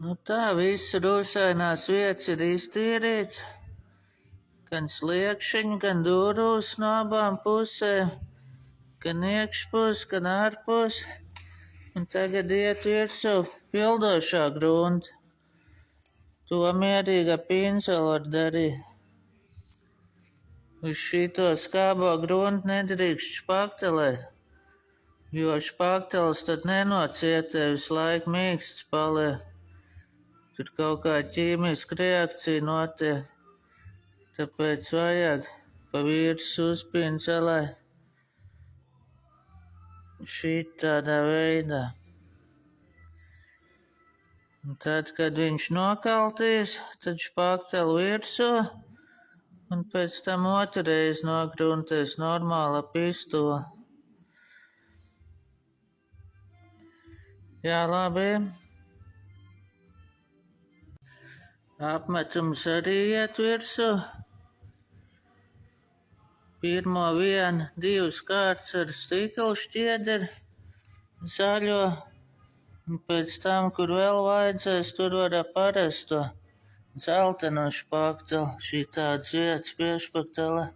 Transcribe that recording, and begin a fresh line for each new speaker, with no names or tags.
Nu tā, viss rūsainās vietas ir iztīrīts. Gan sliekšņi, gan durvis no abām pusēm, gan iekšpus, gan ārpus. Un tagad iet virsū pildošā grunta. To mierīgi ar pinceli var darīt. Uz šito skābo gruntu nedrīkst špaktelēt, jo špaktelis tad nenocietē, visu laiku mīksts paliek. Tur kaut kā ķīmiska reakcija notiek. Tāpēc vajag pa virsmu uzpincelēt šitādā veidā. Un tad, kad viņš nokaltīs, tad špakteli virsū, un pēc tam otrreiz nogruntēs normāla pistole. Jā, labi. Apmetums arī iet virsū. Pirmo 1-2 kārtas ar stikla šķiedri zaļo, un pēc tam, kur vēl vajadzēs, tur var ar parasto dzelteno špakteli, šī tādas vietas piešpaktele.